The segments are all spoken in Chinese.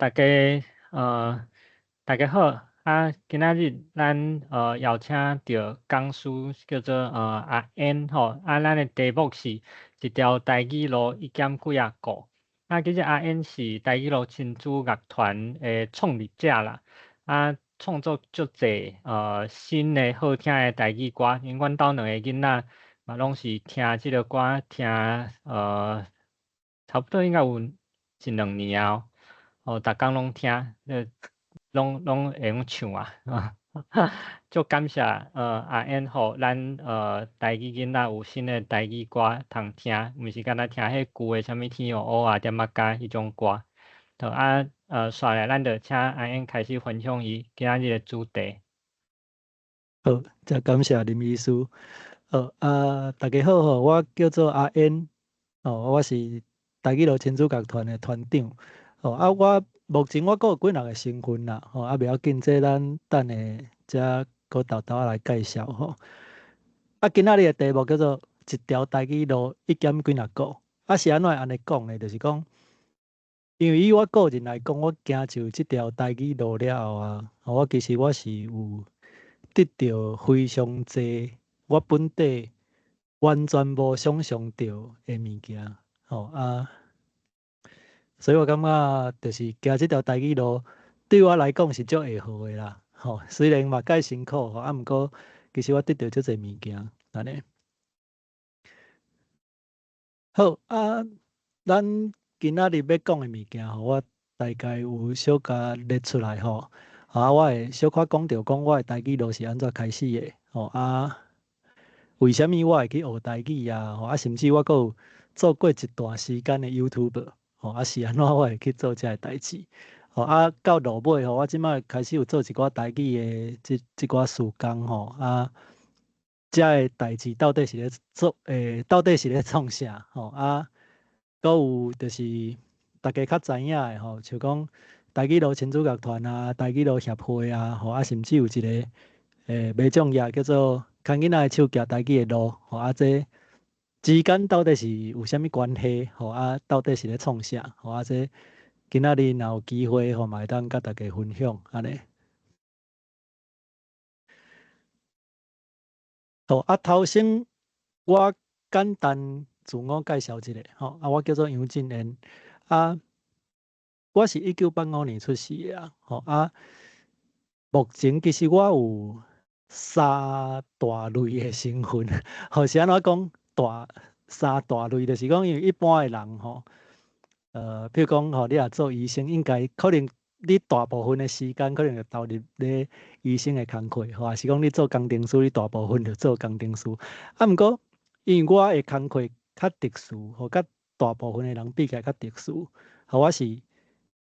大家大家好今仔日咱邀请到讲师叫做阿燕吼，咱的题目是一条台语路一减几啊个。其实阿燕是台语路亲子乐团的创立者啦，创作足侪新的好听的台语歌，因为阮兜两个囡仔嘛拢是听即个歌听差不多应该有1-2年啊。逐工拢听，拢会用唱啊，足感谢阿燕互咱台语囡仔有新的台语歌通听，毋是干那听迄旧的啥物天哦乌啊点啊甲迄种歌。煞来咱就请阿燕开始分享伊今仔日的主题。好，真感谢林医师。大家好吼，我叫做阿燕，我是台语路亲子乐团的团长。我目前我阁有几人个身份啦，袂要紧，这咱等下则搁豆豆来介绍吼。今仔日的题目叫做一条台语路一减几若个。是安怎安尼讲呢？就是讲，因为以我个人来讲，我行就即条台语路了后其实我是有得到非常济我本地完全无想象到的物件，所以我感觉就是行即条台语路对我来讲是足会好的啦，虽然嘛介辛苦，毋过其实我得到足济物件，安尼。好咱今仔日要讲的物件我大概有小可列出来我会小可讲着讲我的台语路是安怎开始的为什么我会去学台语甚至我阁有做过一段时间的 YouTube 是安怎我会去做这个代志到落尾我即摆开始有做一寡台语的即寡事工这个代志到底是咧做到底是咧创啥阁有就是大家较知影的像讲台语路亲子乐团台语路协会甚至有一个卖种业叫做看囡仔的手行台语的路这之间到底是有啥物关系到底是咧创啥这今仔日若有机会嘛会当甲大家分享安尼。头先我简单自我介绍一下我叫做杨振元我是1985年出世的目前其实我有3大类的身份是安怎讲3大类，就是讲因为一般的人譬如讲你若做医生，应该可能你大部分的时间可能就投入咧医生的工课还是讲你做工程师，你大部分就做工程师毋过因为我的工课较特殊甲大部分的人比起来较特殊我是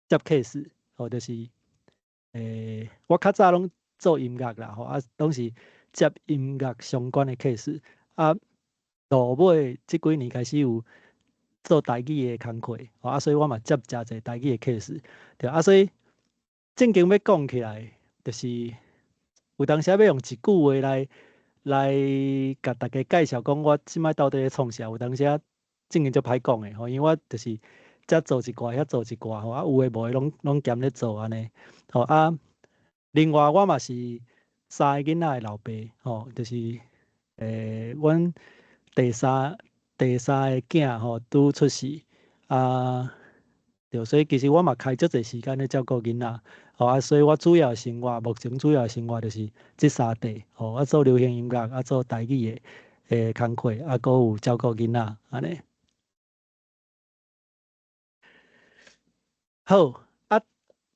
接 case 就是我较早拢做音乐啦拢是接音乐相关的 case 落尾即几年开始有做台语的工课所以我嘛接诚侪台语的 case 对所以正经要讲起来，就是有当时要用一句话来甲大家介绍讲我即摆到底咧创啥，有当时正经足歹讲的因为我就是遮做一寡遐做一寡有诶无诶拢兼咧做安尼另外我嘛是3个囡仔的老爸就是阮第三个囝拄出世对，所以其实我嘛开足侪时间咧照顾囡仔所以我主要生活目前主要生活就是即3块我做流行音乐做台语的工课阁有照顾囡仔安尼。好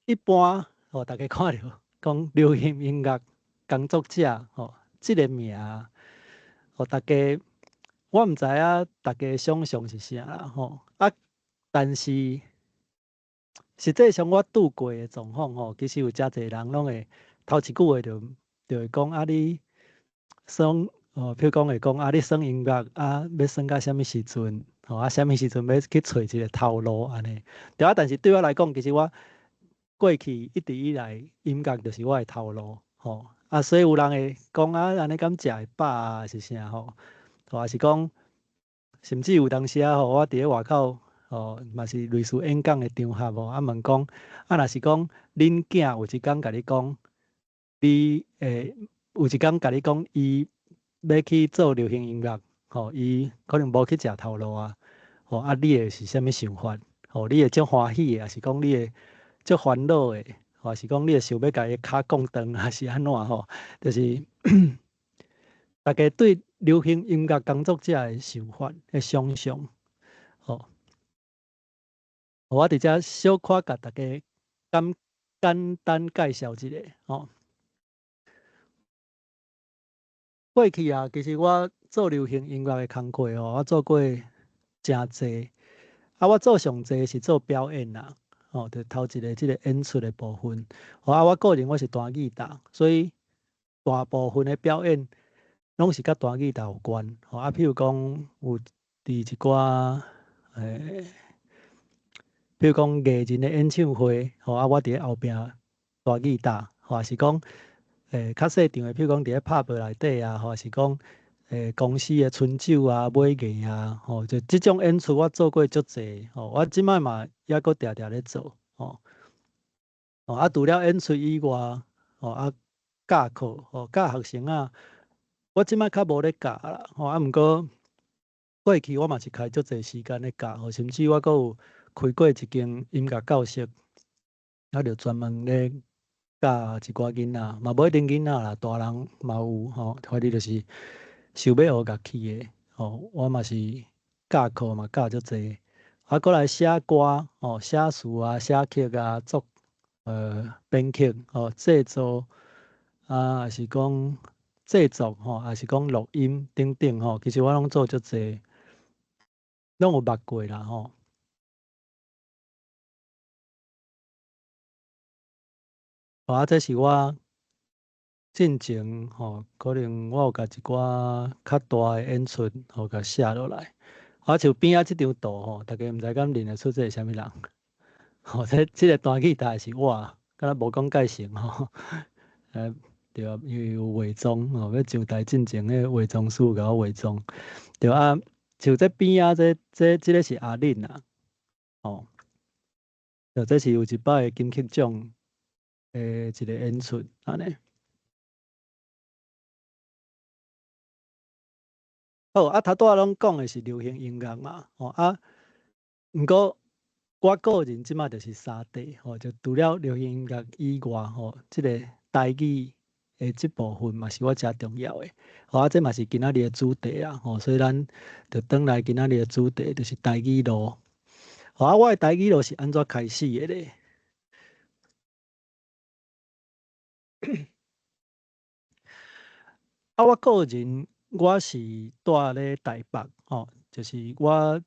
一般大家看到讲流行音乐工作者即个名大家我毋知影大家想象是啥啦但是实际上我拄过的状况其实有诚侪人拢会头一句话就会讲你耍譬如讲会讲你耍音乐要耍到啥物时阵啥物时阵要去找一个头路安尼对但是对我来讲，其实我过去一直以来音乐就是我的头路所以有人会讲安尼敢食会饱是啥还是讲甚至有当时我伫咧外口嘛是类似演讲的场合哦，问讲，若是讲恁囝有一工甲你讲，你有一工甲你讲，伊要去做流行音乐，伊可能无去食头路啊，你会是啥物想法？你会足欢喜的，还是讲你会足烦恼的，还是讲你会想要甲伊骹讲断，还是安怎就是大家对流行音乐工作者的想法、想象，我伫遮小可甲大家简单介绍一下。过去啊，其实我做流行音乐的工作我做过真济。我做上济是做表演啦，就头一个即个演出的部分。我个人我是弹吉他，所以大部分的表演拢是甲弹吉他有关。譬如讲有伫一寡比如讲艺人的演唱会，我伫咧后壁弹吉他，或是讲较细场的，譬如讲伫咧 pub 内底啊，或是讲公司的春酒啊、买艺啊，就即种演出我做过足济，我即摆嘛抑阁定定咧做，除了演出以外，教课，教学生啊，我即摆较无咧教啦，毋过过去我嘛是开足济时间咧教，甚至我阁有开过一间音乐教室，就专门咧教一寡囡仔，嘛无一定囡仔啦，大人嘛有反正就是想要学乐器的，我嘛是教课嘛教足济，过来写歌，写词啊、写曲啊、作编曲，制作还是讲制作还是讲录音等等其实我拢做足济，拢有捌过啦这是我进前可能我有甲一寡较大的演出甲写落来。像边仔即张图大家毋知敢认得出这是啥物人？即个弹吉他是我，敢若无讲介绍对啊，因为有伪装要上台进前迄伪装师甲我伪装，对啊，像这边仔即个是阿玲啊，这是有一摆金曲奖一个演出安尼。头拄仔拢讲的是流行音乐嘛，毋过我个人即摆就是三地，就除了流行音乐以外，即个台语的即部分嘛是我诚重要的。这嘛是今仔日的主题啦，所以咱就转来今仔日的主题，就是台语路。我的台语路是安怎开始的咧？我个人我是住咧台北，就是我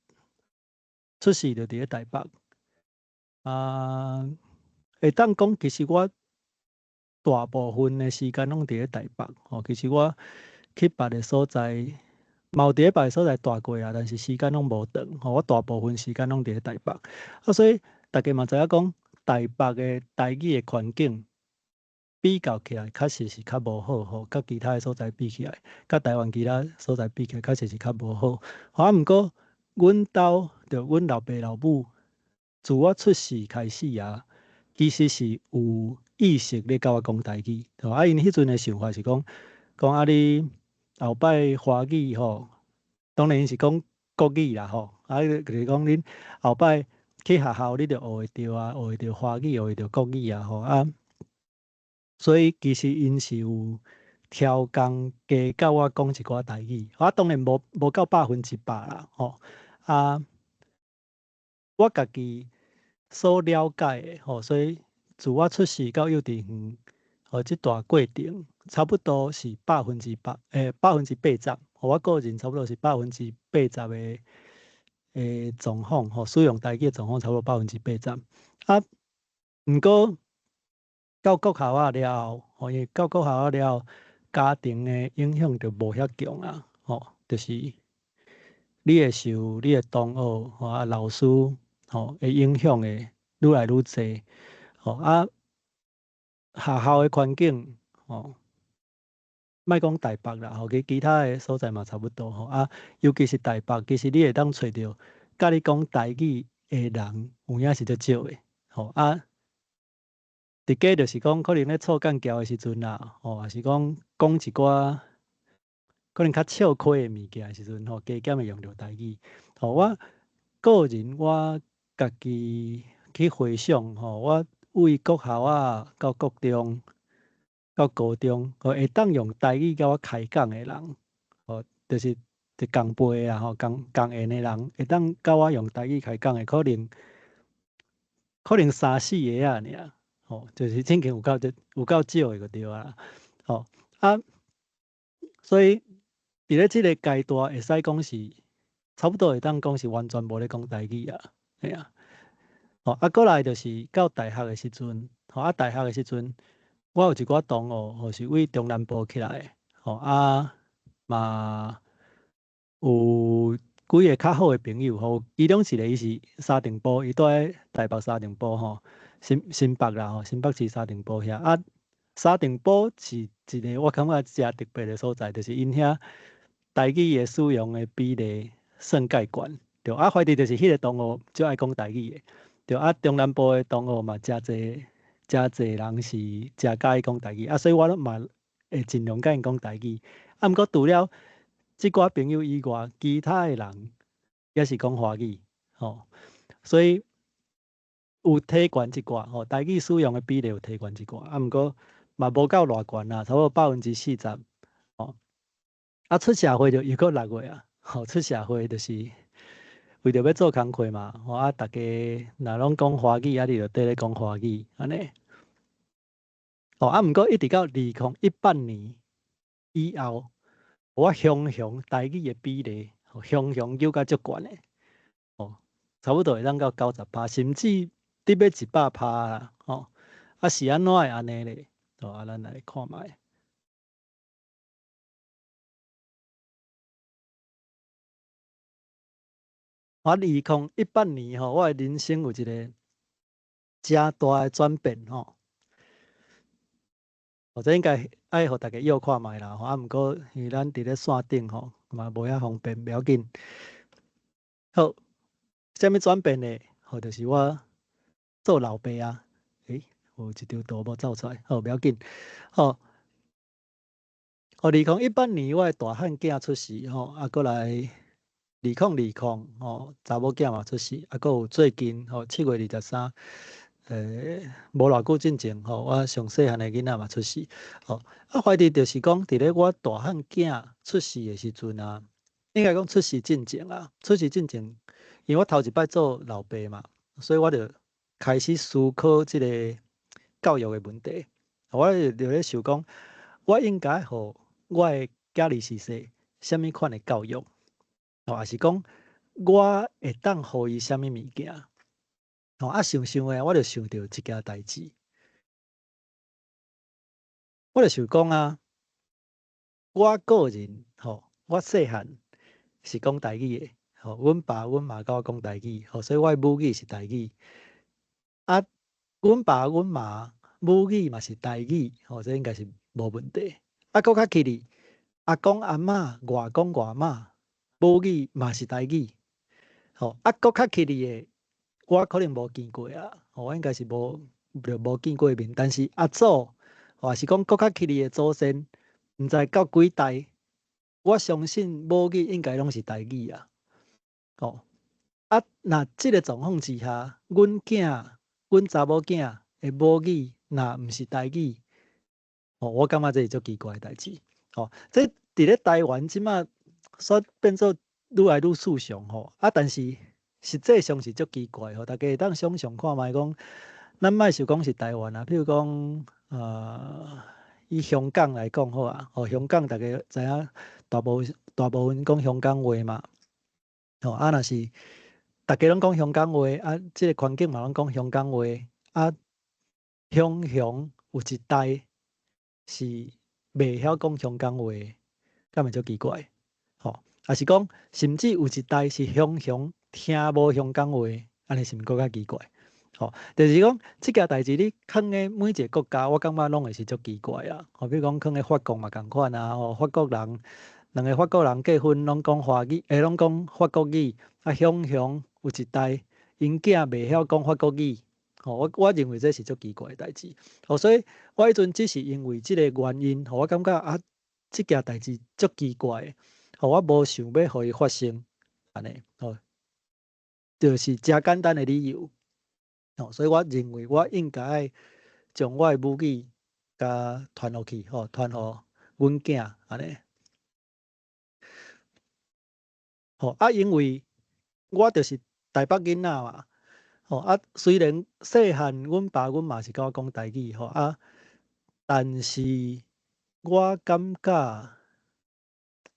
出世就伫咧台北。会当讲其实我大部分的时间拢伫咧台北。其实我去别的所在，嘛有伫咧别的所在住过啊，但是时间拢无长。我大部分时间拢伫咧台北。所以大家嘛知影讲，台北的台语的环境比较起来，确实是较无好甲其他的所在比起来，甲台湾其他所在比起来，确实是较无好。毋过，阮兜着阮老爸老母，自我出世开始啊，其实是有意识咧甲我讲台语，因迄阵的想法是讲你后摆华语当然是讲国语啦就是讲恁后摆去学校，你着学会着啊，学会着华语，学会着国语啊所以其实因是有挑工加甲我讲一寡台语，当然无到100%啦我家己所了解的所以自我出世到幼稚园即段过程，差不多是100%，80%。我个人差不多是80%的状况使用台语的状况差不多80%。毋过到国校了后，因为到国校了后，家庭的影响就无遐强啊。就是你会受你的同学老师的影响会愈来愈济。学校的环境莫讲台北啦，其他的所在嘛差不多尤其是台北，其实你会当找到甲你讲台语的人有影是足少的，吼啊。伫家就是讲，可能咧错干交的时阵啦，吼，也是讲讲一寡可能较笑亏的物件的时阵，吼，加减会用着台语。吼，我个人我家己去回想，吼，我为国校啊到国中到高中，会当用台语甲我开讲的人，吼，就是共辈啊，吼，共缘的人，会当甲我用台语开讲的，可能3、4个啊尔，吼，就是真经有够少的就对啊，吼啊，所以伫咧即个阶段，会使讲是差不多会当讲是完全无咧讲台语啊，嘿啊，吼啊，过来就是到大学的时阵，吼啊，大学的时阵，我有一寡同学，吼是为中南部起来的，吼啊嘛有几个较好的朋友，吼，其中一个伊是沙丁埔，伊住咧台北沙丁埔，吼，新北啦，吼，新北市沙丁埔遐啊。沙丁埔是一个我感觉诚特别的所在，就是因遐台语的使用的比例算介悬，对啊，反正就是迄个同学最爱讲台语的，对啊，中南部的同学嘛，诚侪人是诚介意讲台语，啊，所以我嘛会尽量甲因讲台语。啊，毋过除了即寡朋友以外，其他的人也是讲华语，吼，所以有提悬一寡，吼，台语使用的比例有提悬一寡，啊，毋过嘛无够偌悬啦，差不多40%，吼。啊，出社会就又过6月啊，吼，出社会就是为着要做工课嘛，吼啊，逐家若拢讲华语，啊，你就缀咧讲华语，安尼。哦，啊，毋过一直到2018年以后，我雄台语的比例，雄有甲足悬诶，哦，差不多会当到90%，甚至伫要100%啦，吼。啊，是安怎会安尼咧？哦，啊，咱来看觅。我2018年吼，我的人生有一个诚大的转变吼。或者应该爱互大家约看觅啦，吼啊，毋过因为咱伫咧线顶吼，嘛无遐方便，袂要紧。好，啥物转变咧？吼，就是我做老爸啊。有一张图无走出来，好，袂要紧。吼，2018年我的大汉囝出世吼，啊，过来2020吼，查某囝嘛出世，啊，佫有最近吼7月23。无偌久之前吼，我上细汉的囡仔嘛出世，吼啊，怀疑就是讲，伫咧我大汉囝出世的时阵啊，应该讲出世进前啊，出世进前，因为我头一摆做老爸嘛，所以我就开始思考即个教育的问题。我就咧想讲，我应该互我的囝儿是说，啥物款的教育，吼，也是讲我会当互伊啥物物件。吼啊，想诶，我就想到一件代志，我就想讲啊，我个人吼，我细汉是讲台语诶，吼，阮爸阮妈甲我讲台语，吼，所以我诶母语是台语。啊，阮爸阮妈母语嘛是台语，吼，这应该是无问题。啊，搁较起哩，阿公阿嬷、外公外嬷母语嘛是台语，吼，啊，搁较起哩诶，我可能无见过啊，我应该是无见过面，但是阿祖，或是讲搁较起哩的祖先，毋知到几代，我相信母语应该拢是台语啊。哦，啊，若即个状况之下，阮查某囝的母语若毋是台语，哦，我感觉这是足奇怪的代志。哦，这伫咧台湾即马煞变做愈来愈世上吼，啊，但是实际上是足奇怪吼，大家会当想象看觅讲，咱莫想讲是台湾啊，譬如讲以香港来讲好啊，哦，香港大家知影大部分讲香港话嘛，哦，啊，若是大家拢讲香港话，啊，即个环境嘛拢讲香港话，啊，雄有一代是袂晓讲香港话，敢会足奇怪？吼，也是讲，甚至有一代是听无香港话，安尼是毋是更较奇怪？吼，就是讲即件代志，你放咧每一个国家，我感觉拢会是足奇怪啊。吼，比如讲放咧法国嘛共款啊，吼，法国人两个法国人结婚拢讲华语，拢讲法国语，啊，有一代因囝袂晓讲法国语，我认为这是足奇怪的代志。所以我迄阵只是因为即个原因，我感觉啊，即件代志足奇怪的，我无想要互伊发生，安尼，就是真简单的理由。所以我认为我应该将我的母语甲传落去，传互阮囝安尼。因为我就是台北囡仔嘛，虽然细汉阮爸阮妈是甲我讲台语，但是我感觉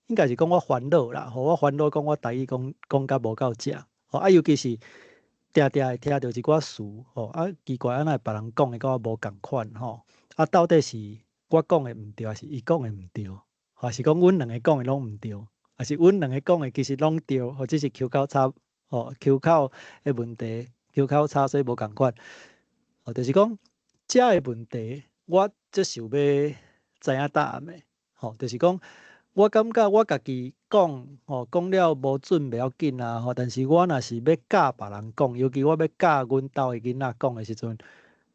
应该是讲我烦恼啦，我烦恼讲我台语讲甲无够正，尤其是定定会听到一寡词，奇怪，安那别人讲的甲我无共款，到底是我讲的毋对，还是伊讲的毋对，还是讲阮两个讲的拢毋对，还是阮两个讲的其实拢对，或者是口差，口的问题，口差所以无共款，就是讲这个问题，我则想要知影答案的，就是讲。我感觉我家己讲，讲了无准袂要紧啊，但是我若是要教别人讲，尤其我要教阮兜的囡仔讲的时阵，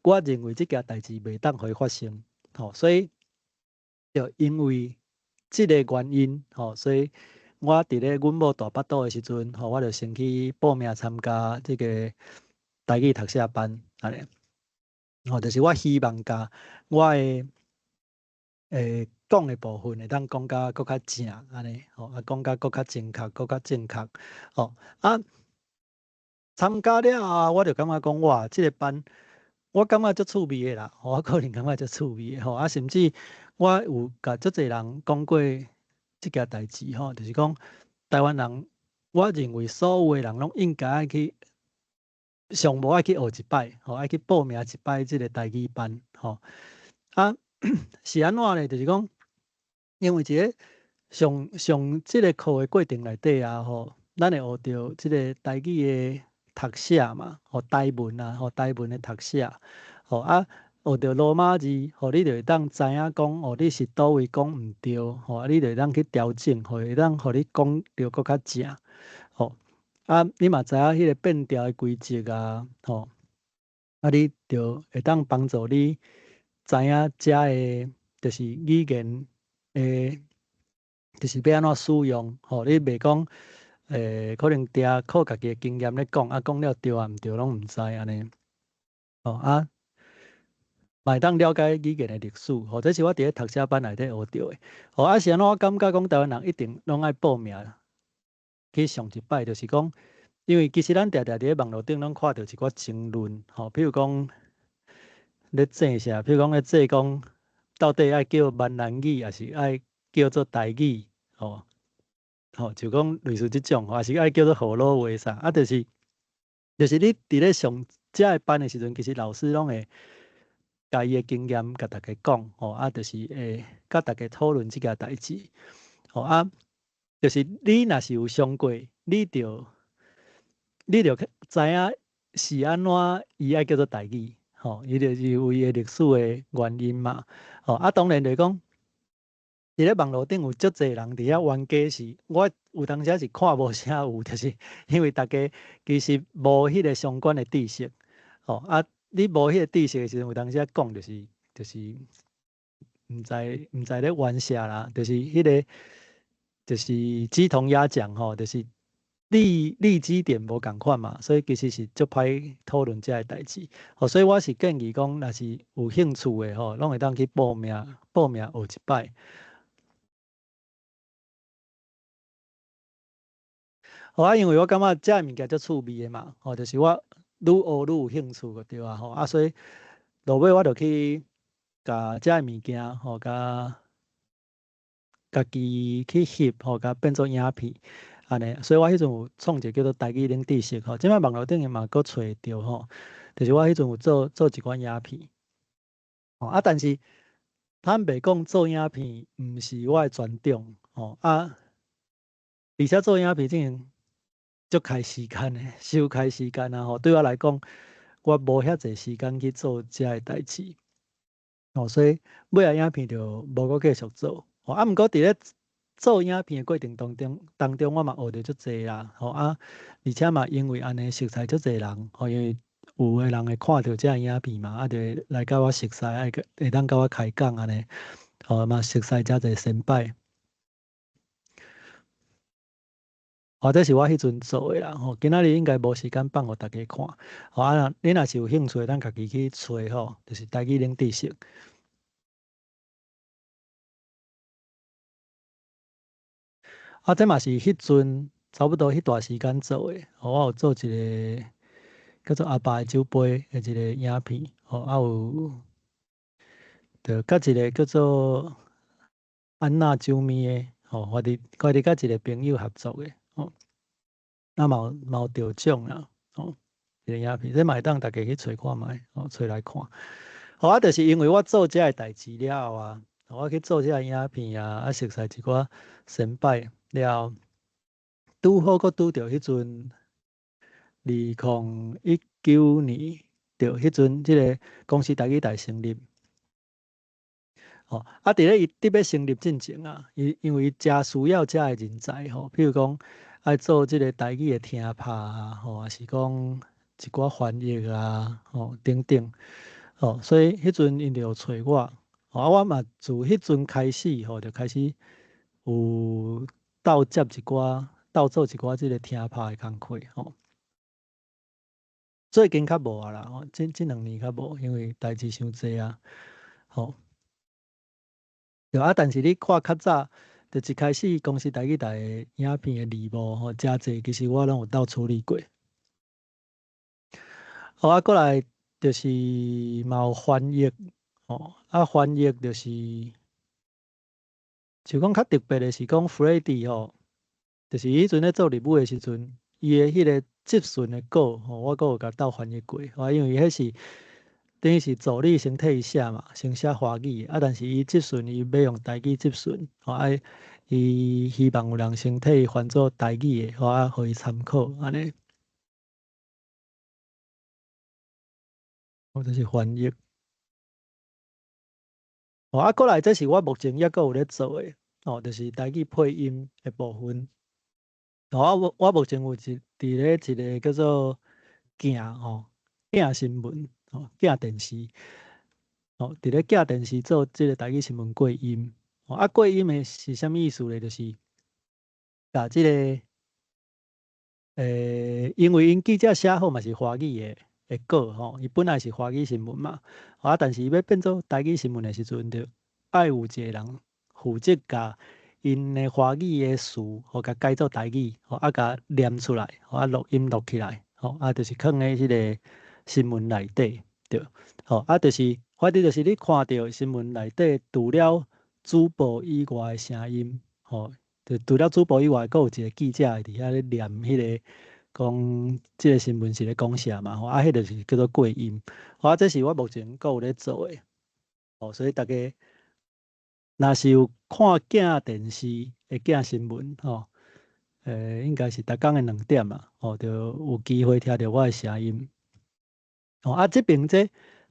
我认为即件代志袂当互伊发生，所以就因为即个原因，所以我伫咧阮某大巴肚的时阵，我就先去报名参加即个台语读写班，安尼，就是我希望甲我的讲的部分会当讲甲搁较正安尼，讲甲搁较正确，搁较正确，参加了后，我就感觉讲哇，即个班我感觉足趣味的啦，我个人感觉足趣味的，甚至我有甲足侪人讲过即件代志，就是讲台湾人，我认为所有的人拢应该爱去，上无爱去学一摆，爱去报名一摆即个台语班，是安怎呢？就是讲。因为一个上即个课的过程内底啊，咱会学到即个台语的读写嘛，台文啊，台文的读写，学到罗马字，你就会当知影讲，你是倒位讲毋对，你就会当去调整，会当互你讲着搁较正，你嘛知影迄个变调的规则啊，你就会当帮助你知影遮的，就是语言。就是要安怎使用，你袂讲，可能定靠家己的经验咧讲，讲了对啊毋对拢毋知安尼，嘛会当了解语言的历史，这是我伫咧读写班内底学到的，是安怎我感觉讲台湾人一定拢爱报名去上一摆，就是讲，因为其实咱常常伫咧网络顶拢看到一寡争论，比如讲咧争啥，比如讲咧争讲到底爱叫闽南语，还是爱叫做台语，就讲类似即种，还是爱叫做河洛话啥，就是你伫咧上遮个班的时阵，其实老师拢会甲伊的经验甲大家讲，就是会甲大家讨论即件代志，就是你若是有上过，你就知影是安怎伊爱叫做台语，伊就是有伊的历史的原因嘛，当然就是讲。伫咧网络顶有足侪人伫遐冤家时，我有当时是看无啥有，就是因为大家其实无迄个相关的知识，你无迄个知识的时阵，有当时讲就是毋知咧玩啥啦，就是迄个就是鸡同鸭讲就是立基点无共款嘛，所以其实是足歹讨论遮个代志，所以我是建议讲，若是有兴趣的拢会当去报名学一摆。因为我感觉遮个物件足趣味的嘛，就是我愈学愈有兴趣个对啊，所以落尾我就去甲遮个物件甲家己去翕甲变做影片，安尼，所以我迄阵有创一个叫做台语零知识即摆网络顶嘛佫找会到就是我迄阵有做一款影片，但是坦白讲做影片毋是我的专长，而且做影片真足开时间的，伤开时间啊！对我来讲，我无遐济时间去做遮个代志，所以尾仔影片就无搁继续做。毋过伫咧做影片的过程当中，我嘛学着足济啦，吼啊，而且嘛因为安尼熟悉足济人，吼，因为有诶人会看着遮影片嘛，啊，就会来甲我熟悉，会当甲我开讲安尼，吼嘛熟悉遮济先辈。或者是我迄阵做诶啦，吼，今仔日应该无时间放互大家看，吼啊，你若是有兴趣，咱家己去找吼，就是台语冷知识。啊，这嘛是迄阵差不多迄段时间做诶，吼，我有做一个叫做阿爸诶酒杯诶一个影片，吼，啊有着甲一个叫做安娜酒咪诶，吼，我伫甲一个朋友合作诶，吼，啊嘛有得奖啦，吼，一个影片，这嘛会当大家去找看觅，吼，找来看。好啊，就是因为我做遮个代志了后啊，我去做遮个影片啊，啊熟悉一寡先辈了后，拄好佫拄着迄阵2019年，着迄阵即个公司台语台成立。吼，啊，伫咧伊伫要成立进前啊，因为伊诚需要遮个人才吼，譬如讲爱做即个台语的听拍啊，吼，还是讲一寡翻译啊，吼等等，吼，所以迄阵因着有找我，吼，啊，我嘛自迄阵开始吼，就开始有斗做一寡即个听拍的工课吼。最近较无啊啦，吼，即2年较无，因为代志伤济啊，吼。对啊，但是你看较早，就一开始公司台语台的影片的字幕吼，诚济，其实我拢有斗处理过。好啊，过来就是嘛有翻译，吼，啊翻译就是就讲较特别的是讲 Freddie 吼，就是迄阵咧做日语的时阵，伊的迄个即顺的稿吼，我阁有甲斗翻译过，啊，因为迄是等于是助理先替伊写嘛，先写华语的，啊，但是伊即顺伊要用台语即顺，吼啊，伊希望有人先替伊翻做台语的，吼啊，互伊参考安尼，或者是翻译。吼啊，过来这是我目前抑阁有咧做的，吼，就是台语配音的部分。吼啊，我目前有伫咧一个叫做镜新闻，吼，镜电视。哦，伫咧寄电视做即个台语新闻过音，哦啊过音的是啥物意思咧？就是甲即个因为因记者写好嘛是华语的稿吼，伊本来是华语新闻嘛，啊但是伊要变做台语新闻的时阵，着爱有一个人负责甲因的华语的词，吼甲改做台语，吼啊甲念出来，吼啊录音录起来，吼啊就是放咧迄个新闻内底，对。吼啊，就是反正就是你看到新闻内底，除了主播以外的声音，吼，就除了主播以外，阁有一个记者会伫遐咧念迄个讲即个新闻是咧讲啥嘛，吼啊，迄就是叫做过音，吼啊，这是我目前阁有咧做诶，吼，所以大家若是有看镜电视的镜新闻，吼，应该是逐工诶2点啊，吼，就有机会听到我诶声音。哦啊，这边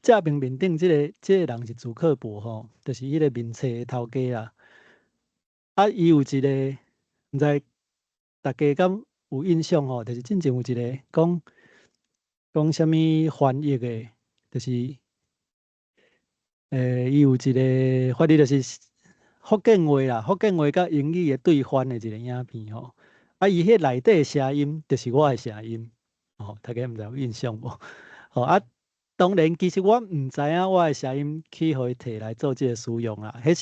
这边面顶这个人是朱克伯吼，就是迄个面册的头家啦。啊，伊有一个，毋知大家敢有印象吼？就是之前有一个讲啥物翻译的，就是伊有一个反正就是福建话啦，福建话甲英语的对翻的一个影片吼。啊，伊迄内底的声音就是我的声音，吼，大家毋知有印象无？吼啊。当然，其实我毋知影我的声音去互伊摕来做即个使用啦。迄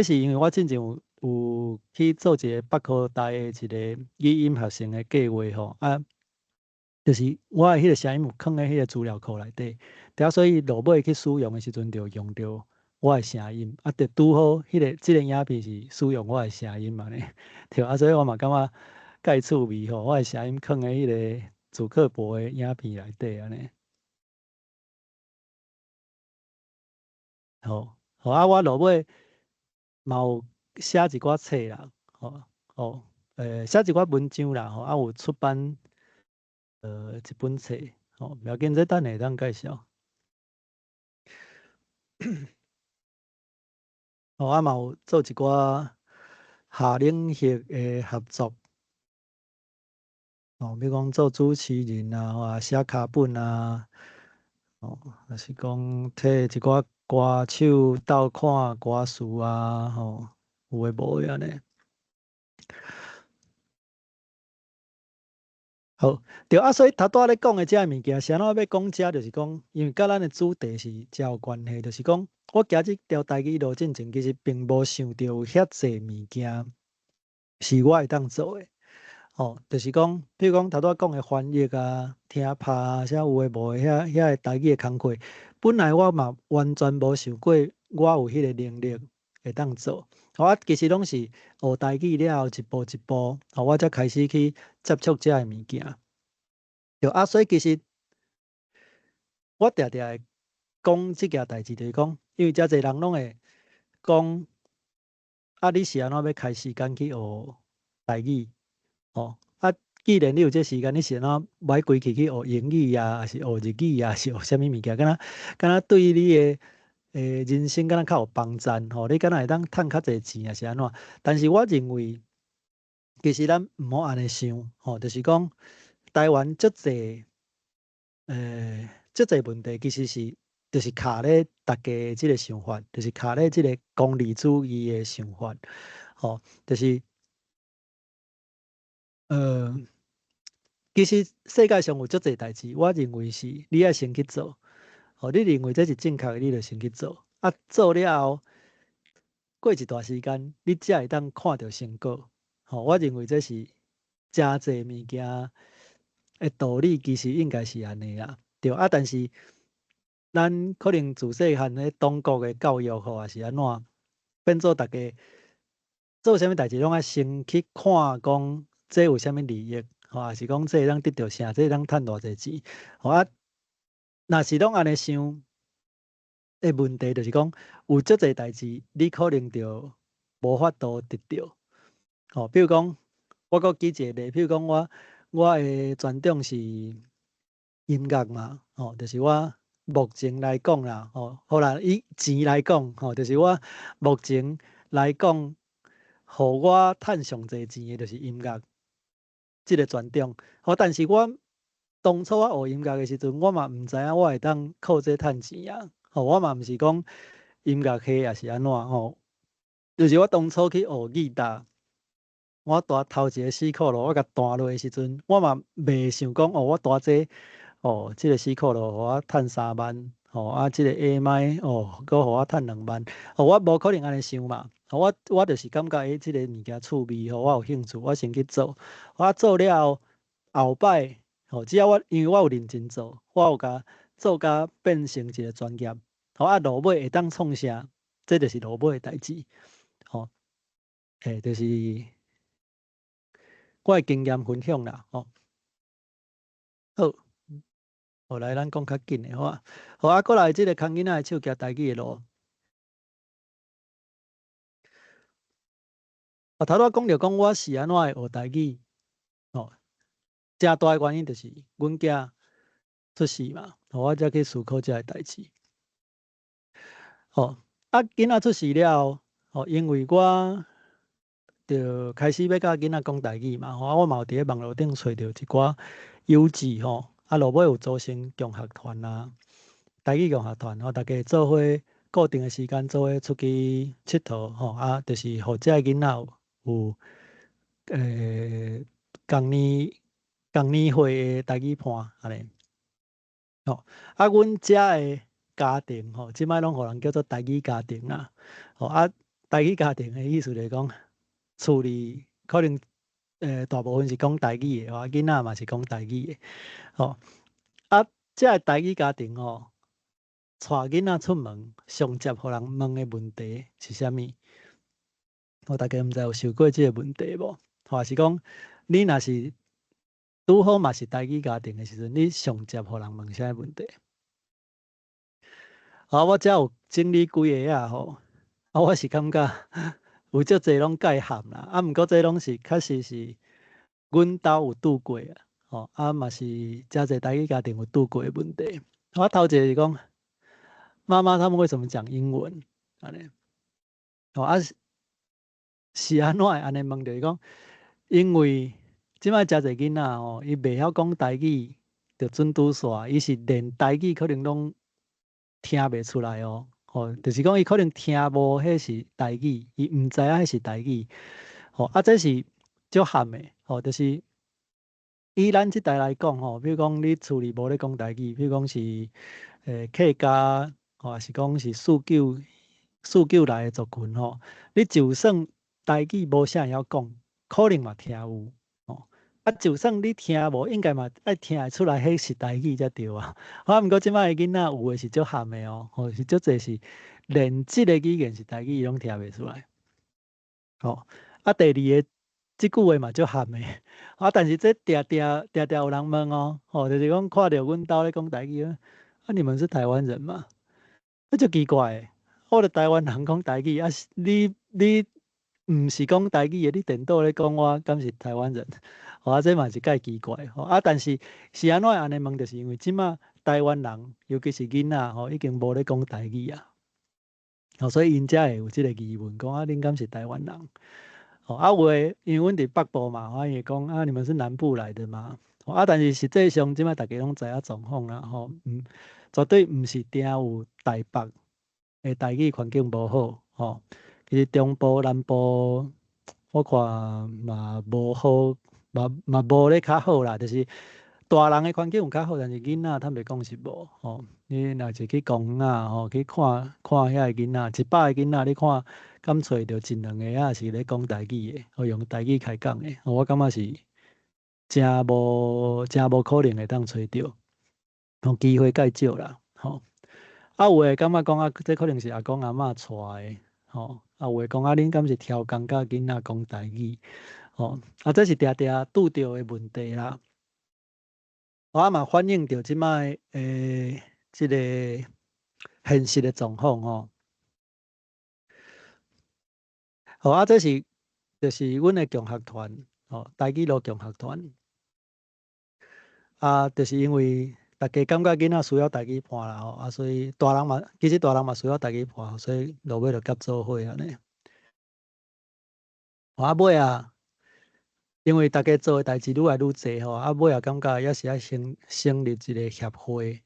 是因为我之前有去做一个北科大的一个语音学生的计划吼，啊，就是我的迄个声音有放咧迄个资料库内底，对啊，所以落尾去使用的时阵，就用着我的声音，啊，就拄好迄个即个影片是使用我的声音嘛呢，对啊，所以我嘛感觉介趣味吼，我的声音放咧迄个主克伯的影片内底安尼。吼，吼啊！我落尾嘛有写一寡册啦，吼，吼，写一寡文章啦，吼，啊有出版一本册，吼，不要紧，这等下当介绍。吼啊嘛有做一寡下领域的合作。比如讲做主持人啊，或写脚本啊，还是讲替一寡歌手斗看歌词啊，有诶无诶安尼。好，对啊，所以头拄咧讲诶，遮物件，啥物要讲遮，就是讲，因为甲咱诶主题是遮有关系，就是讲，我行即条台语路进前，其实并无想着有遐济物件是我会当做诶。就是讲，比如讲头拄讲诶翻译啊、听拍啊，啥有诶无诶，遐诶台语诶工课，本来我嘛完全无想过我有迄个能力会当做。其实拢是学台语了后，一步一步，我才开始去接触遮诶物件。所以其实我常常会讲即件代志，就是讲，因为遮济人拢会讲，你是安怎要开时间去学台语？既然你有这时间，你是安怎买规去学英语啊，还是学日语啊，是学啥物物件？敢若对你的人生敢若较有帮助，你敢若会当趁较济钱啊，是安怎？但是我认为，其实咱毋好安尼想，就是讲台湾足济问题，其实就是卡咧大家即个想法，就是卡咧即个功利主义的想法，就是呃。其实世界上有足济代志，我认为是你爱先去做。你认为这是正确的，你就先去做。做了后，过一段时间，你才会当看到成果。我认为这是真济物件的道理，其实应该是安尼啦。对但是咱可能自细汉咧中国的教育还是安怎，变做大家做啥物代志拢爱先去看讲这有啥物利益。还是讲这会当得到啥，这会当趁偌济钱。若是拢安尼想，问题就是讲，有足济代志，你可能就无法度得到。比如讲，我搁举一个例，比如讲我的专长是音乐嘛，就是我目前来讲啦，好啦，以钱来讲，就是我目前来讲，互我趁上济钱的，就是音乐。即个专长，但是我当初我学音乐的时阵，我嘛毋知影我会当靠这趁钱啊，我嘛毋是讲音乐系也是安怎就是我当初去学吉他，我头一个4课咯，我甲弹落的时阵，我嘛袂想讲我弹这即个4课咯，互我趁3万，即个 A 麦搁互我趁2万，我无可能安尼想嘛，我就是感觉即个物件趣味，我有兴趣，我先去做，我做了后摆，只要因为我有认真做，我有甲做甲变成一个专业，落尾会当创啥，这就是落尾的代志，就是我的经验分享啦，好，来咱讲较紧的，过来即个空囡仔的手举台语的路，头拄讲着讲我是安怎会学台语，正大的原因就是阮囝出世嘛，我才去思考遮个代志。囡仔出世了后，因为我就开始要甲囡仔讲台语嘛，我嘛有伫咧网络顶找着一寡优质落尾有组成共学团啊，台语共学团，大家做伙固定的时间做伙出去佚佗，就是互遮个囡仔有共年会的台语伴安尼。阮遮的家庭即摆拢互人叫做台语家庭啦。台语家庭的意思就是讲，厝里可能大部分是讲台语的，囡仔嘛是讲台语的。遮个台语家庭带囡仔出门，上接互人问的问题是啥物？大家毋知有想过即个问题无？还是讲你若是拄好嘛是台语家庭的时阵，你上接互人问啥问题？我遮有整理几个我是感觉有足济拢介含啦，毋过这拢是确实是阮兜有拄过嘛是遮济台语家庭有拄过的问题。头一个是讲，妈妈他们为什么讲英文？安尼是安怎会安尼问？就是讲，因为即摆诚侪囡仔吼，伊袂晓讲台语，就准拄煞，伊是连台语可能拢听袂出来哦。吼，就是讲伊可能听无迄是台语，伊毋知影迄是台语。吼，这是足含的。吼，就是以咱即代来讲吼，比如讲你厝里无咧讲台语，比如讲是客家，或是讲是四九来的族群吼，你就算台语无啥晓讲，可能嘛听有。吼，就算你听无，应该嘛爱听会出来，迄是台语才对啊。毋过即摆的囡仔有诶是足含的哦，吼是足侪是连即个语言是台语拢听袂出来。吼，第二个即句话嘛足含的，但是这定定有人问哦，吼，就是讲看到阮兜咧讲台语，你们是台湾人吗？就奇怪的，我著台湾人讲台语，你毋是讲台语的，你电脑咧讲我敢是台湾人？这嘛是介奇怪吼。但是是安怎安尼问，就是因为即马台湾人，尤其是囡仔吼，已经无咧讲台语啊。所以因才会有即个疑问，讲恁敢是台湾人？有诶，因为阮伫北部嘛，伊会讲你们是南部来的嘛？但是实际上即摆大家拢知影状况啦，绝对毋是定有台北诶台语环境无好，其实中部、南部我看嘛无好，嘛无咧较好啦，就是大人诶环境有较好，但是囡仔坦白讲是无。你若是去公园啊，去看遐个囡仔，100个囡仔，你看敢找着一两个是咧讲台语诶，用台语开讲诶，我感觉是真无可能会当找着，机会介少啦。有诶感觉讲这可能是阿公阿嬷带诶，有诶讲恁敢是挑工甲囡仔讲台语，这是定定拄着诶问题啦。我嘛反映着即摆即个现实的状况吼。这是就是阮的共学团，台语路共学团。就是因为大家感觉囡仔需要台语伴啦，所以其实大人嘛需要台语伴，所以落尾就结做伙安尼。尾因为大家做诶代志愈来愈侪尾感觉也是爱成立一个协会，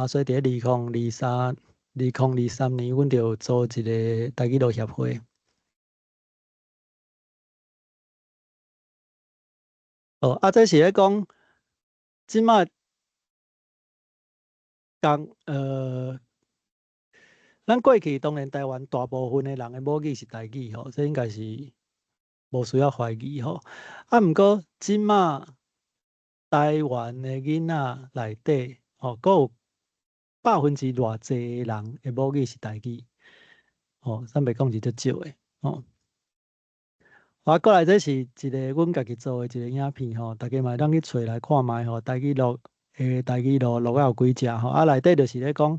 所以伫2023年，阮就做一个台语路协会。这是咧讲，即摆咱过去当然台湾大部分的人的母语是台语这应该是无需要怀疑毋过即摆台湾的囡仔内底佫有偌济人的母语是台语咱袂讲是足少的过来这是一个阮家己做的一个影片大家嘛当去找来看觅台语录录有几只内底就是咧讲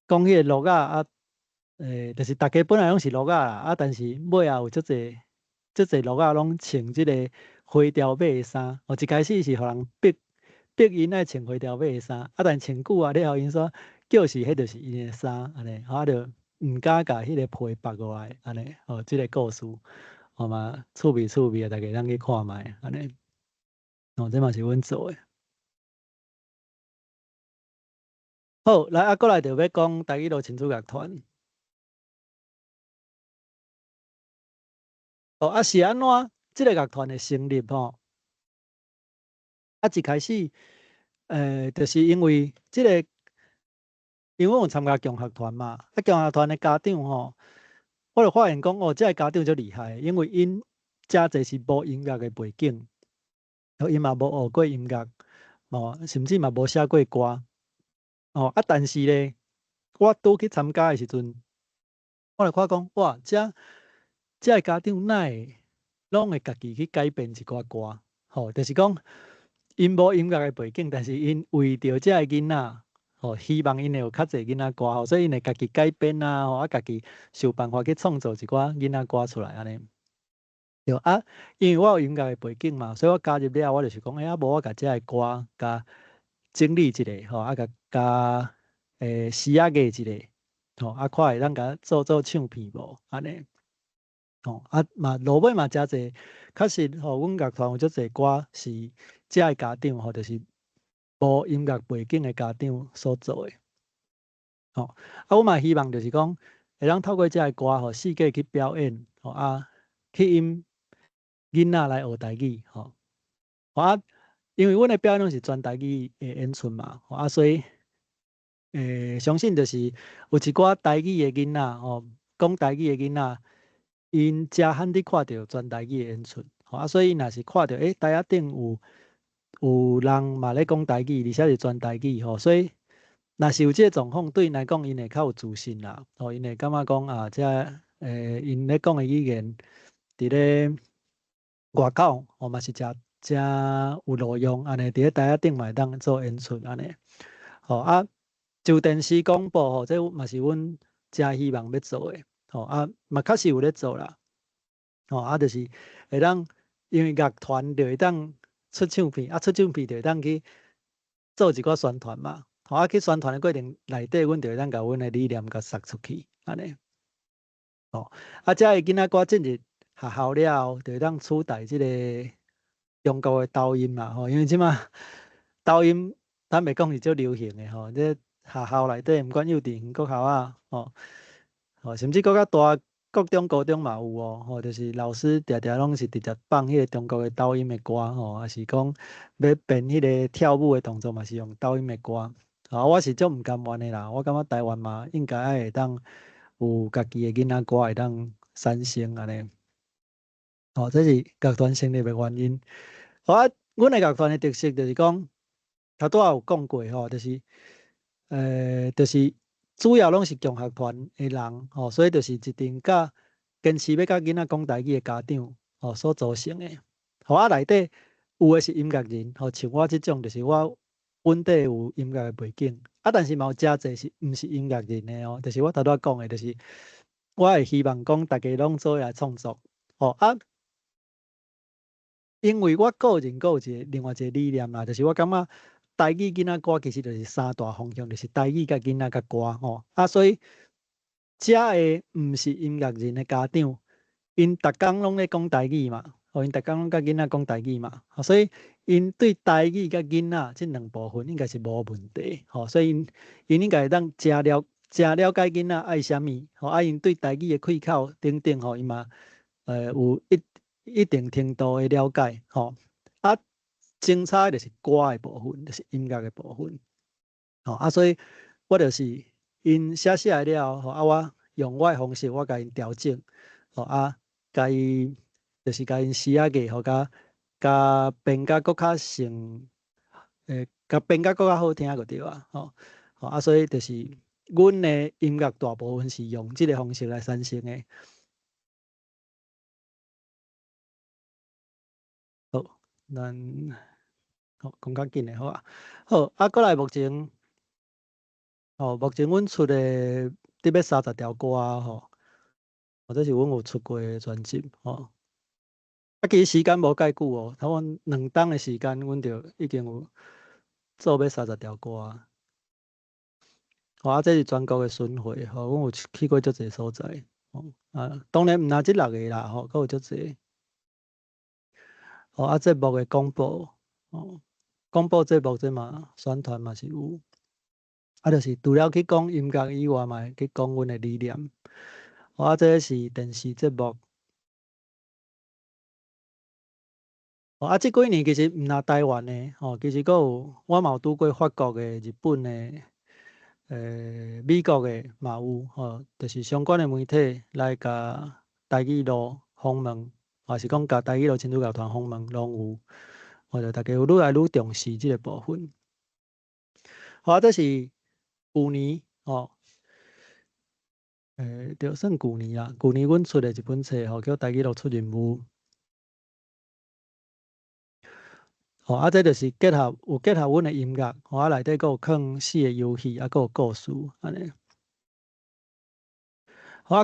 迄个录就是大家本来拢是录啦但是尾有足济录拢穿即个花条尾的衫一开始是互人逼因爱穿花条尾的衫但穿久你互因说叫是迄就是因的衫安尼就毋敢甲迄个皮拔落来安尼即个故事嘛趣味大家通去看觅安尼这嘛是阮做的。好，来过来就要讲台语路亲子乐团。是安怎？即个乐团的成立一开始就是因为因为我有参加共学团嘛，共学团的家长我就发现讲即个家长足厉害，因为因诚侪是无音乐的背景，因嘛无学过音乐甚至嘛无写过歌但是咧，我拄去参加的时阵，我就看讲哇，这个家长哪会拢会家己去改编一寡歌就是讲因无音乐的背景，但是因为着这个囡仔希望因会有较侪囡仔歌所以因会家己改编家己想办法去创作一寡囡仔歌出来安尼。对因为我有音乐的背景嘛，所以我加入了我就是讲无我甲这个歌甲整理一下甲诗仔艺一下看会当甲做唱片无安尼。嘛落尾嘛真侪，确实阮乐团有足侪歌是遮个家长就是无音乐背景的家长所做的。我嘛希望就是讲，会当透过遮个歌世界去表演，去因囡仔来学台语，因为阮的表演拢是全台语的演出嘛，所以相信就是有一寡台语的囡仔，讲台语的囡仔，因遮罕伫看到全台语的演出，所以若是看到台仔顶有人嘛咧讲台语，而且是全台语，所以若是有即个状况，对因来讲，因会较有自信啦，因会感觉讲因咧讲的语言伫咧外口，嘛是诚有路用，安尼伫咧台仔顶嘛会当做演出安尼，就电视广播这嘛是阮诚希望要做的，嘛确实有咧做啦，就是会当因为乐团就会当出唱片，出唱片就会当去做一寡宣传嘛，去宣传的过程内底，阮就会当甲阮的理念甲撒出去，安尼，遮个囡仔歌进入学校了后，就会当取代即个中国的抖音嘛，因为即马抖音咱袂讲是足流行的这学校内底，毋管幼稚园、国校啊，甚至搁较大国中、高中嘛有就是老师常常拢是直接放迄个中国的抖音的歌还是讲要编迄个跳舞的动作嘛是用抖音的歌，我是足毋甘愿的啦，我感觉台湾嘛应该会当有家己的囡仔歌会当产生安尼，这是乐团成立的原因。阮的乐团的特色就是讲，头拄仔有讲过就是就是主要拢是强乐团的人所以就是一定甲坚持要甲囡仔讲台语的家长所组成的。内底有的是音乐人像我即种就是我本地有音乐的背景，但是嘛有诚侪是毋是音乐人的就是我头拄仔讲的，就是我会希望讲大家拢做来创作因为我个人有另外一个理念啦，就是我感觉台语囡仔歌其实就是三大方向，就是台语甲囡仔甲歌所以遮个毋是音乐人的家长，因逐工拢咧讲台语嘛，因逐工拢甲囡仔讲台语嘛，所以因对台语甲囡仔即两部分应该是无问题，所以因应该会当诚了解囡仔爱啥物，因对台语的开口等等因嘛有一定程度的了解精彩就是歌的部分，就是音乐的部分所以我就是因写来了我用我的方式，我甲因调整甲伊就是甲因写个甲编甲搁较成甲编甲搁较好听就对啊所以就是阮的音乐大部分是用即个方式来产生的。好，咱讲较紧的好啊。好，过来目前阮出的伫要30条歌这是阮有出过的专辑其实时间无介久差不多2档的时间，阮就已经有做要30条歌这是全国的巡回阮有去过足侪所在当然毋单即6个啦佫有足侪节目的广播广播节目这嘛宣传嘛是有就是除了去讲音乐以外嘛去讲阮的理念这是电视节目即几年其实毋若台湾的其实佫有我嘛有拄过法国的、日本的美国的嘛有就是相关的媒体来甲台语路访问，还是讲甲台语路亲子乐团访问拢有，就大家有愈来愈重视即个部分。这是旧年就算旧年啦，旧年阮出的一本册叫《台语路出任务》。这就是有结合阮的音乐，内底佫有放4个游戏，佫有故事安尼。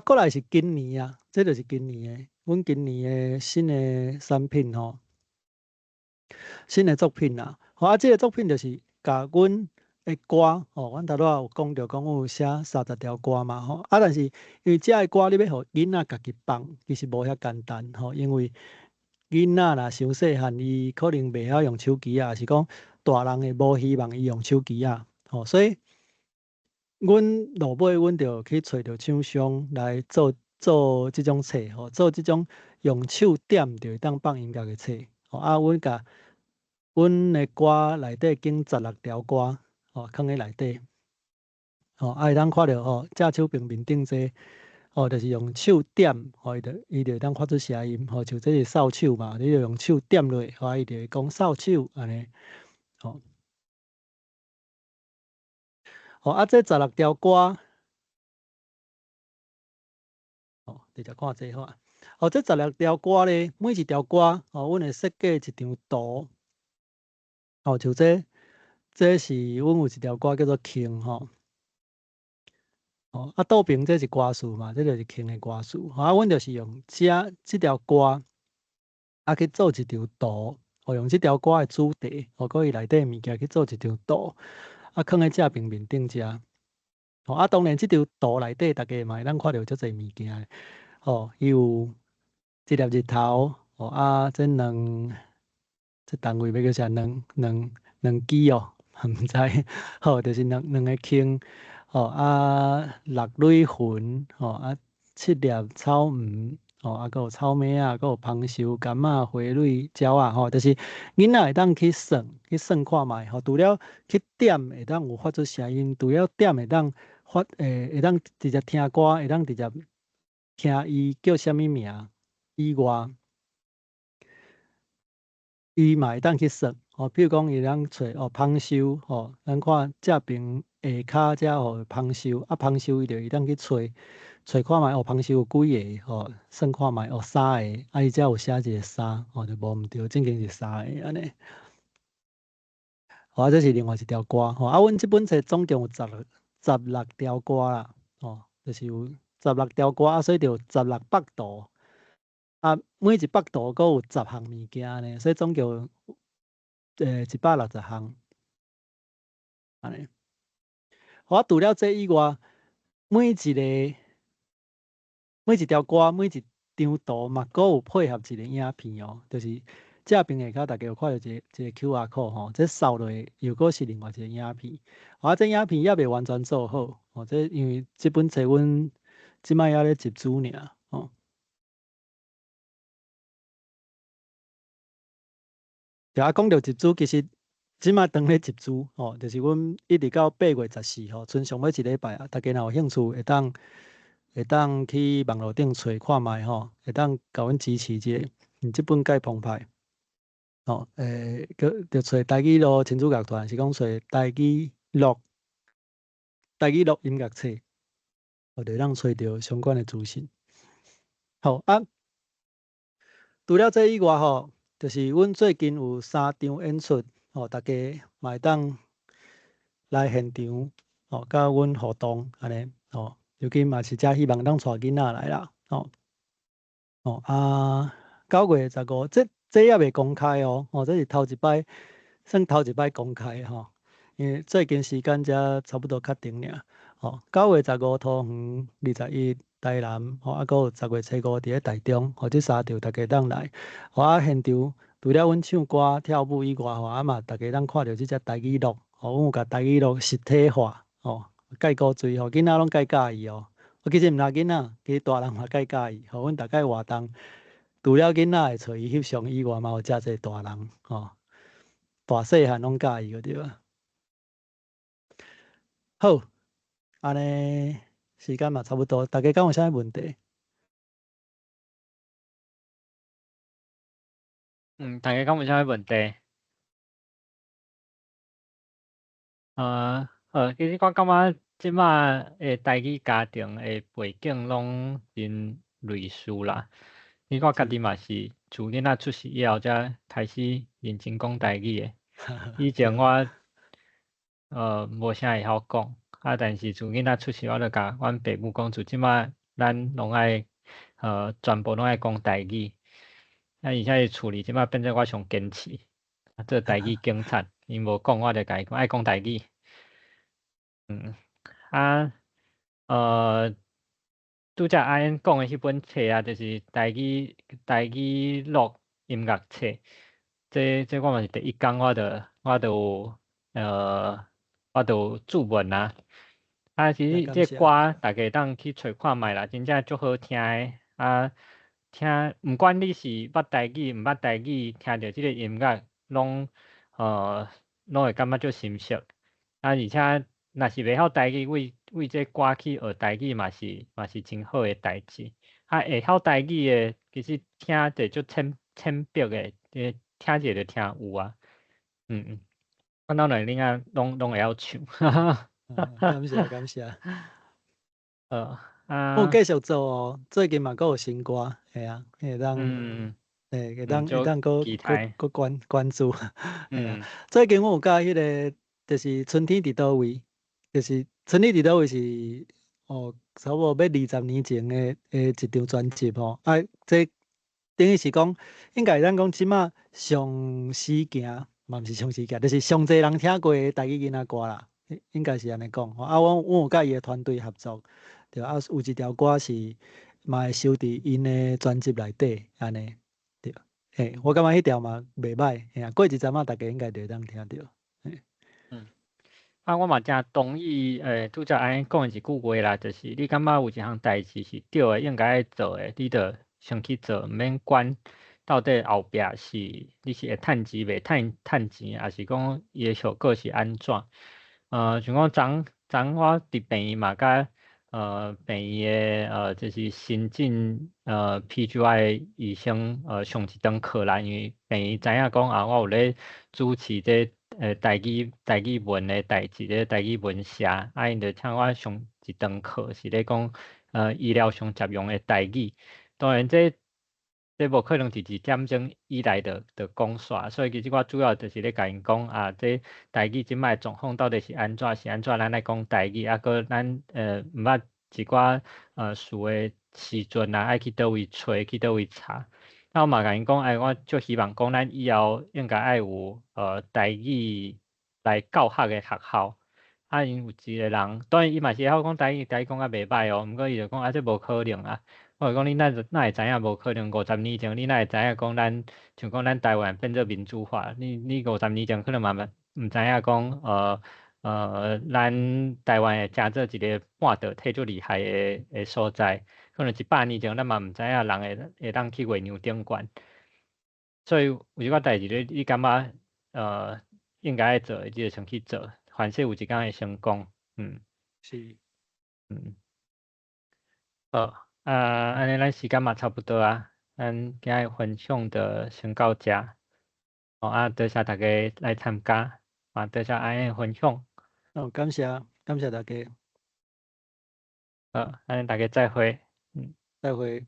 过来是今年这就是今年的，阮今年的新的产品新的作品啦。这个作品就是甲阮的歌吼，阮头拄仔有讲着讲有写30条歌嘛吼，啊，但是因为遮个歌你要互囡仔家己放，其实无遐简单吼，因为囡仔若伤细汉，伊可能袂晓用手机啊，是讲大人也无希望伊用手机啊，吼，所以阮落尾阮着去找着厂商来做即种册吼，做即种用手点着会当放音乐的册，吼啊，阮甲阮的歌内底经16条歌，吼，放喺内底，吼，啊会当看着吼，只手平面顶坐，吼，就是用手点，吼，伊就会当发出声音，吼，像这是扫帚嘛，你就用手点落，吼，伊就会讲扫帚安尼，吼，吼啊，这16条歌。哦，直接看这好啊。哦，这16条歌咧，每一条歌，哦，阮会设计一张图。哦，像这是阮有一条歌叫做《king》吼。哦，啊，倒边这是歌词嘛，这就是《king》的歌词。啊，阮就是用这条歌，啊去做一张图，哦，用这条歌的主题，哦，搁伊内底物件去做一张图，啊，放喺这平面顶遮。哦，啊，当然这张图内底，大家嘛会当看到足侪物件的。哦，伊有一粒日头，哦啊，这单位要叫啥？两支哦，毋知，吼，就是两个茎，吼啊，6蕊云，吼啊，7粒草莓，吼啊，佮有草莓啊，佮有芳寿柑仔、花蕊、鸟啊，吼，就是囡仔会当去算看觅，吼，除了去点会当有发出声音，除了点会当会当直接听歌，会当直接听伊叫啥物名以外。伊嘛会当去算，吼，比如讲伊通找芳寿，吼，咱看这边下骹遮吼芳寿，啊芳寿伊就会当去找看觅，芳寿有几个，吼，算看觅3个，啊伊遮有写一个3，吼，就无毋对，正经是3个安尼。吼，啊这是另外一条歌，吼，啊阮即本册总共有16条歌啦，吼，就是有16条歌，啊所以就有16幅图。啊，每一幅图阁有10项物件呢，所以总共160项安尼。我除了这以外，每一条歌、每一张图嘛，阁有配合一个影片哦，就是这边下骹大家有看到一个 QR code 吼，这扫落又阁是另外一个影片。啊，这影片也未完全做好，哦，这因为这本册阮即摆还咧集资尔，哦。对啊，讲到集资，其实即摆当咧集资，吼，就是阮一直到8月14号，剩上尾一礼拜啊，大家若有兴趣，会当去网络顶找看觅吼，会当甲阮支持者，即本介澎湃，吼，着找台语咯亲子乐团，是讲找台语乐音乐册，就会当找着相关的资讯。好啊，除了这以外吼，就是阮最近有3场演出，吼，大家嘛会当来现场，吼，甲阮互动安尼，吼，尤其嘛是遮希望当带囡仔来啦，吼，吼啊，9月15，这也未公开哦，吼，这是头一摆，算头一摆公开吼，因为最近时间才差不多确定尔，吼，9月15桃园，21台南，吼，啊，搁有10月初5伫咧台中，吼，这3场大家当来，吼啊，现场除了阮唱歌跳舞以外，吼啊嘛，大家当看到即只台语乐，吼，阮有甲台语乐实体化，吼，介古锥，吼，囡仔拢介介意哦。其实毋若囡仔，其实大人嘛介介意。吼，阮大概活动，除了囡仔会找伊翕相以外，嘛有诚侪大人，吼，大细汉拢介意个对啊。好，安尼时间嘛差不多，大家敢有啥问题？大家敢有啥物问题？其实我感觉即摆诶台语家庭诶背景拢真类似啦。因为我家己嘛是自囡仔出世以后才开始认真讲台语诶。以前我无啥会晓讲，啊，但是自囡仔出世，我就甲阮爸母讲，就即摆咱拢爱全部拢爱讲台语。啊，而且处理即摆变做我上坚持，做台语警察，因无讲我就甲伊讲爱讲台语。啊，拄则阿因讲的迄本册啊，就是台语录音乐册。这我嘛是第一工，我就有注文啊。其实这歌大家当去找看觅啦，真正足好听的。听，毋管你是捌台语毋捌台语，听着即个音乐，拢会感觉足新鲜。而且若是袂晓台语，为这歌去学台语嘛是真好诶代志。会晓台语诶，其实听者足浅薄诶，听者就听有啊。我当然恁啊拢会晓唱。感谢。我继续做哦，最近嘛，阁有新歌，系啊，会当，会当阁关注，系啊。最近我有甲迄个，就是春天伫倒位，就是春天伫倒位是差不多要20年前的一张专辑吼。这等于是讲，应该咱讲即马上时行，嘛毋是上时行，就是上侪人听过的台语囡仔歌啦，应该是安尼讲。我有甲伊的团队合作。对啊，有一条歌是嘛会收伫因的专辑内底，安尼对。我感觉迄条嘛袂歹，啊，过一阵仔大家应该就会当听到。我嘛真同意，拄则安尼讲一句话啦，就是你感觉有一项代志是对的，应该爱做的，你着先去做，毋免管到底后壁你是会趁钱袂趁钱，还是讲伊的效果是安怎？像讲昨我伫病院嘛，甲病院的就是新进PGY 医生上一堂课啦，因为病院知影讲我有咧主持这台语文的代志，咧台语文社，因就请我上一堂课，是咧讲医疗上常用的台语。当然这无可能是1点钟以内就讲煞，所以其实我主要就是咧甲因讲这台语即摆状况到底是安怎，咱来讲台语，搁咱毋捌一寡事的时阵爱去倒位找，去倒位查。我嘛甲因讲，我就希望讲咱以后应该爱有台语来教学的学校。因有一个人，当然伊嘛是晓讲台语讲啊袂歹哦，毋过伊就讲这无可能啊。我就讲你哪会知影无可能？50年前你哪会知影讲像讲咱台湾变做民主化？你50年前可能嘛毋知影讲咱台湾会成做一个半导体最厉害的所在。可能100年前咱嘛毋知影人会当去月亮顶悬。所以有一寡代志你感觉应该爱做的，你就先去做，凡事有一天会成功。是。安尼咱时间嘛差不多啊，咱今日分享的先到这。多谢大家来参加，多谢安尼分享。感谢大家。安尼大家再会。再会。